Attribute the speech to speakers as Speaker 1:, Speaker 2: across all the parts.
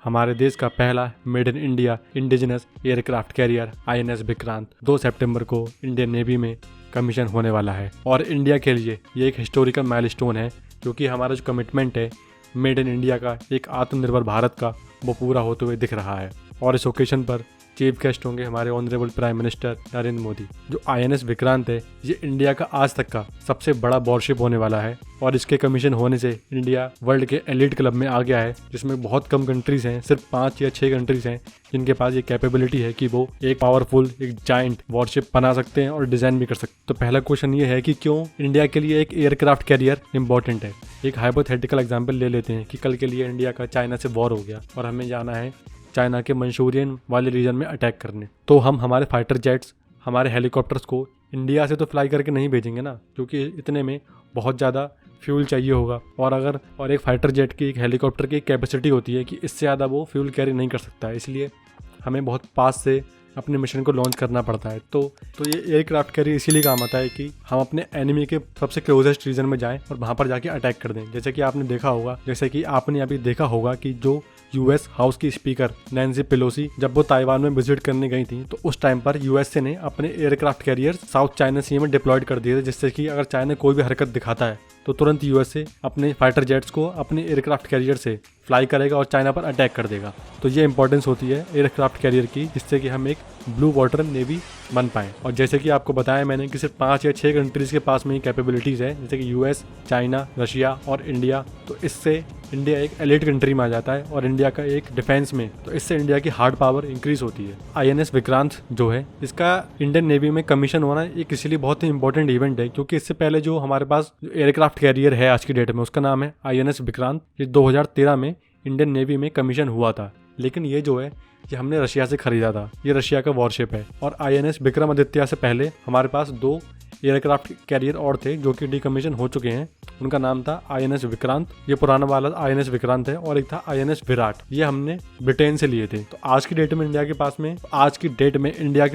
Speaker 1: हमारे देश का पहला made in India indigenous aircraft carrier INS Vikrant 2 सितंबर को इंडियन नेवी में कमीशन होने वाला है। और इंडिया के लिए ये एक हिस्टोरिकल माइलस्टोन है, क्योंकि हमारा जो कमिटमेंट है मेड इन इंडिया का, एक आत्मनिर्भर भारत का, वो पूरा होते हुए दिख रहा है। और इस ओकेशन पर चीफ गेस्ट होंगे हमारे honourable prime minister Narendra Modi. जो INS विक्रांत है, ये इंडिया का आज तक का सबसे बड़ा वॉरशिप होने वाला है। और इसके कमीशन होने से इंडिया वर्ल्ड के एलिट क्लब में आ गया है, जिसमें बहुत कम कंट्रीज हैं, सिर्फ 5 या 6 कंट्रीज हैं जिनके पास ये कैपेबिलिटी है कि वो एक पावरफुल, एक जाइंट वॉरशिप बना सकते हैं और डिजाइन भी कर सकते हैं। तो पहला क्वेश्चन ये है कि क्यों इंडिया के लिए एक एयरक्राफ्ट कैरियर इंपॉर्टेंट है। एक हाइपोथेटिकल एग्जाम्पल ले लेते हैं कि कल के लिए इंडिया का चाइना से वॉर हो गया और हमें जाना है चाइना के मंचूरियन वाले रीजन में अटैक करने। तो हम हमारे फाइटर जेट्स, हमारे हेलीकॉप्टर्स को इंडिया से तो फ्लाई करके नहीं भेजेंगे ना, क्योंकि इतने में बहुत ज़्यादा फ्यूल चाहिए होगा। और एक फाइटर जेट की, एक हेलीकॉप्टर की कैपेसिटी होती है कि इससे ज़्यादा वो फ्यूल कैरी नहीं कर सकता है, इसलिए हमें बहुत पास से अपने मिशन को लॉन्च करना पड़ता है। तो ये एयरक्राफ्ट कैरियर इसीलिए काम आता है कि हम अपने एनिमी के सबसे क्लोजेस्ट रीजन में जाएं और वहाँ पर जाके अटैक कर दें। जैसे कि आपने अभी देखा होगा कि जो US हाउस की स्पीकर नैन्सी पेलोसी जब वो ताइवान में विजिट करने गई थी, तो उस टाइम पर USA ने अपने एयरक्राफ्ट कैरियर साउथ चाइना सी में डिप्लॉयड कर दिए थे, जिससे कि अगर चाइना कोई भी हरकत दिखाता है तो तुरंत USA अपने फाइटर जेट्स को अपने एयरक्राफ्ट कैरियर से फ्लाई करेगा और चाइना पर अटैक कर देगा। तो ये इंपॉर्टेंस होती है एयरक्राफ्ट कैरियर की, जिससे कि हम एक ब्लू वाटर नेवी बन पाएँ। और जैसे कि आपको बताया मैंने कि सिर्फ 5 या 6 कंट्रीज़ के पास में ही कैपेबिलिटीज़ है, जैसे कि US, चाइना, रशिया और इंडिया। तो इससे इंडिया एक एलिट कंट्री में आ जाता है और इंडिया का एक डिफेंस में, तो इससे इंडिया की हार्ड पावर इंक्रीज होती है। INS विक्रांत जो है, इसका इंडियन नेवी में कमीशन होना एक इसलिए बहुत ही इंपॉर्टेंट इवेंट है, क्योंकि इससे पहले जो हमारे पास एयरक्राफ्ट कैरियर है आज की डेट में, उसका नाम है INS विक्रांत। ये 2013 में इंडियन नेवी में कमीशन हुआ था, लेकिन ये जो है ये हमने रशिया से खरीदा था। ये रशिया का वॉरशिप है। और INS विक्रमादित्य से पहले हमारे पास 2 एयरक्राफ्ट कैरियर और थे जो कि डिकमीशन हो चुके हैं। उनका नाम था INS विक्रांत, ये पुराना वाला INS विक्रांत है, और एक था INS विराट, ये हमने ब्रिटेन से लिए थे। तो आज की डेट में इंडिया के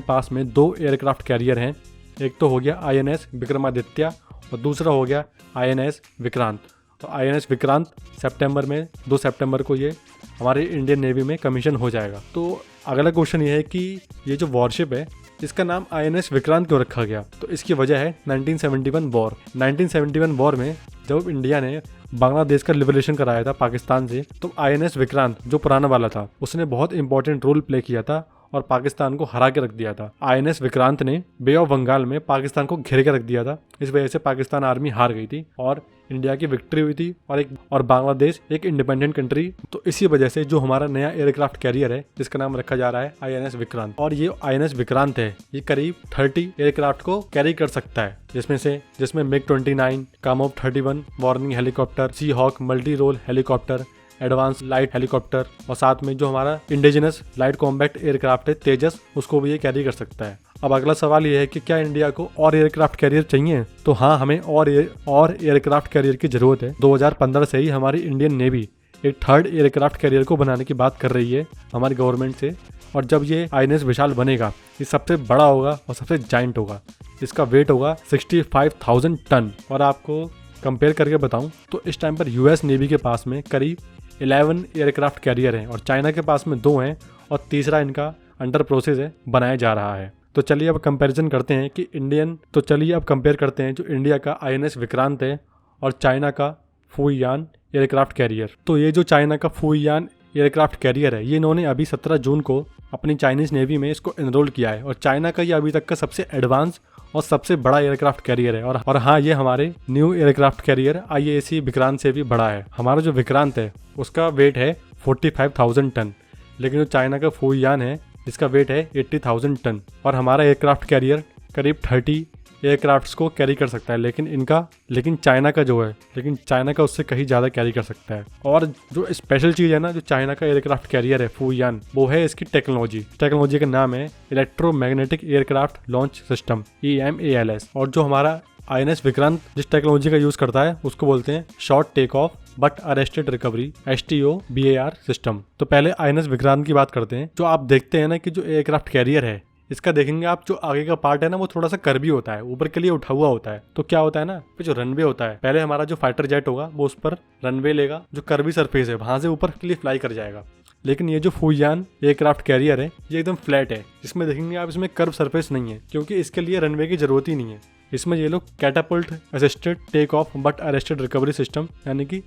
Speaker 1: पास में 2 एयरक्राफ्ट कैरियर हैं। एक तो हो गया INS विक्रमादित्य और दूसरा हो गया INS विक्रांत। तो INS विक्रांत 2 सितंबर को ये हमारे इंडियन नेवी में कमीशन हो जाएगा। तो अगला क्वेश्चन ये है कि ये जो वॉरशिप है, इसका नाम INS विक्रांत क्यों रखा गया। तो इसकी वजह है 1971 वॉर में जब इंडिया ने बांग्लादेश का लिबरेशन कराया था पाकिस्तान से, तो INS विक्रांत जो पुराना वाला था, उसने बहुत इंपॉर्टेंट रोल प्ले किया था और पाकिस्तान को हरा के रख दिया था। INS विक्रांत ने बे ऑफ बंगाल में पाकिस्तान को घेर के रख दिया था। इस वजह से पाकिस्तान आर्मी हार गई थी और इंडिया की विक्ट्री हुई थी और बांग्लादेश एक इंडिपेंडेंट कंट्री। तो इसी वजह से जो हमारा नया एयरक्राफ्ट कैरियर है, जिसका नाम रखा जा रहा है INS विक्रांत, और ये INS विक्रांत है, ये करीब 30 एयरक्राफ्ट को कैरी कर सकता है, जिसमें MiG-29, Kamov 31 warning helicopter, Sea Hawk multi role helicopter, advance light helicopter, और साथ में जो हमारा इंडिजिनस लाइट कॉम्बैट एयरक्राफ्ट है तेजस, उसको भी ये कैरी कर सकता है। अब अगला सवाल ये है कि क्या इंडिया को और एयरक्राफ्ट कैरियर चाहिए। तो हाँ, हमें और एयरक्राफ्ट कैरियर की जरूरत है। 2015 से ही हमारी इंडियन नेवी एक 3rd एयरक्राफ्ट कैरियर को बनाने की बात कर रही है हमारी गवर्नमेंट से। और जब ये INS विशाल बनेगा, ये सबसे बड़ा होगा और सबसे जाइंट होगा। इसका वेट होगा 65,000 टन। और आपको कंपेयर करके बताऊं तो इस टाइम पर US नेवी के पास में करीब 11 एयरक्राफ्ट कैरियर हैं और चाइना के पास में 2 हैं और तीसरा इनका अंडर प्रोसेस है, बनाया जा रहा है। तो चलिए अब कंपैरिजन करते हैं कि कंपेयर करते हैं जो इंडिया का INS विक्रांत है और चाइना का फुइयान एयरक्राफ्ट कैरियर। तो ये जो चाइना का फुइयान एयरक्राफ्ट कैरियर है, ये इन्होंने अभी 17 जून को अपनी चाइनीज नेवी में इसको एनरोल किया है। और चाइना का ये अभी तक का सबसे एडवांस और सबसे बड़ा एयरक्राफ्ट कैरियर है। और हाँ, ये हमारे new aircraft carrier IAC Vikrant से भी बड़ा है। हमारा जो विक्रांत है उसका वेट है 45,000 टन, लेकिन जो चाइना का फुइयान है इसका वेट है 80,000 टन। और हमारा एयरक्राफ्ट कैरियर करीब 30 एयरक्राफ्ट्स को कैरी कर सकता है, लेकिन चाइना का उससे कहीं ज़्यादा कैरी कर सकता है। और जो स्पेशल चीज़ है ना, जो चाइना का एयरक्राफ्ट कैरियर है फुइयान, वो है इसकी टेक्नोलॉजी का नाम है electromagnetic aircraft launch system, EMALS। और जो हमारा INS विक्रांत जिस टेक्नोलॉजी का यूज़ करता है उसको बोलते हैं short take off but arrested recovery, STOBAR सिस्टम। तो पहले INS विक्रांत की बात करते हैं। जो आप देखते हैं ना कि जो एयरक्राफ्ट कैरियर है, इसका देखेंगे आप, जो आगे का पार्ट है ना, वो थोड़ा सा कर्वी होता है, ऊपर के लिए उठा हुआ होता है। तो क्या होता है ना, जो रनवे होता है, पहले हमारा जो फाइटर जेट होगा वो उस पर रनवे लेगा, जो कर्वी सरफेस है वहां से ऊपर के लिए फ्लाई कर जाएगा। लेकिन ये जो फुजियान एयरक्राफ्ट कैरियर है ये एकदम फ्लैट है, जिसमें देखेंगे आप इसमें कर्व सरफेस नहीं है, क्योंकि इसके लिए रनवे की जरूरत ही नहीं है। इसमें ये लोग catapult assisted take off but arrested recovery system यानी कि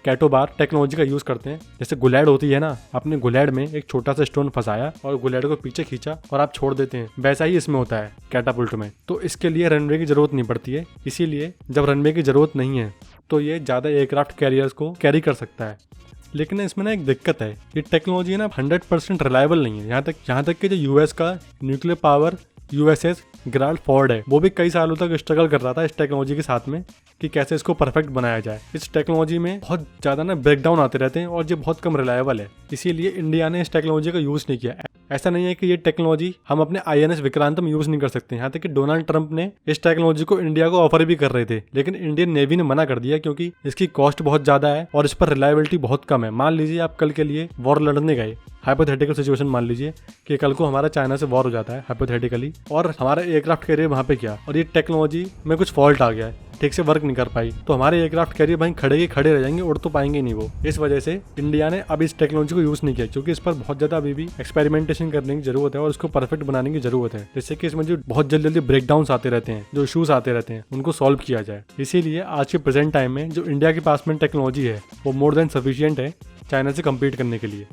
Speaker 1: कैटोबार टेक्नोलॉजी का यूज़ करते हैं। जैसे गुलैड होती है ना, आपने गुलैड में एक छोटा सा स्टोन फंसाया और गुलैड को पीछे खींचा और आप छोड़ देते हैं, वैसा ही इसमें होता है कैटापल्ट में। तो इसके लिए रनवे की जरूरत नहीं पड़ती है, इसीलिए जब रनवे की जरूरत नहीं है तो ये ज़्यादा एयरक्राफ्ट कैरियर्स को कैरी कर सकता है। लेकिन इसमें ना एक दिक्कत है, ये टेक्नोलॉजी ना 100% रिलायबल नहीं है। यहाँ तक कि जो यूएस का nuclear power USS Gerald Ford है, वो भी कई सालों तक स्ट्रगल कर रहा था इस टेक्नोलॉजी के साथ में कि कैसे इसको परफेक्ट बनाया जाए। इस टेक्नोलॉजी में बहुत ज़्यादा ना ब्रेकडाउन आते रहते हैं और ये बहुत कम रिलायबल है, इसीलिए इंडिया ने इस टेक्नोलॉजी का यूज़ नहीं किया। ऐसा नहीं है कि ये टेक्नोलॉजी हम अपने INS विक्रांत में यूज़ नहीं कर सकते। यहाँ तक कि डोनाल्ड ट्रंप ने इस टेक्नोलॉजी को इंडिया को ऑफर भी कर रहे थे, लेकिन इंडियन नेवी ने मना कर दिया क्योंकि इसकी कॉस्ट बहुत ज़्यादा है और इस पर रिलायबिलिटी बहुत कम है। मान लीजिए आप कल के लिए वॉर लड़ने गए, हाइपोथेटिकल सिचुएशन मान लीजिए कि कल को हमारा चाइना से वॉर हो जाता है हाइपोथेटिकली, और हमारा एयरक्राफ्ट कैरियर वहाँ पे गया और ये टेक्नोलॉजी में कुछ फॉल्ट आ गया है, ठीक से वर्क नहीं कर पाई, तो हमारे एयरक्राफ्ट कैरियर भाई खड़े रह जाएंगे, उड़ तो पाएंगे नहीं वो। इस वजह से इंडिया ने अब इस टेक्नोलॉजी को यूज़ नहीं किया, क्योंकि इस पर बहुत ज़्यादा अभी भी एक्सपेरिमेंटेशन करने की जरूरत है और इसको परफेक्ट बनाने की जरूरत है, जिससे कि इसमें जो बहुत जल्दी ब्रेकडाउन्स आते रहते हैं, जो इशूज आते रहते हैं, उनको सॉल्व किया जाए। इसीलिए आज के प्रेजेंट टाइम में जो इंडिया के पास में टेक्नोलॉजी है वो मोर देन सफिशियंट है चाइना से कम्पीट करने के लिए।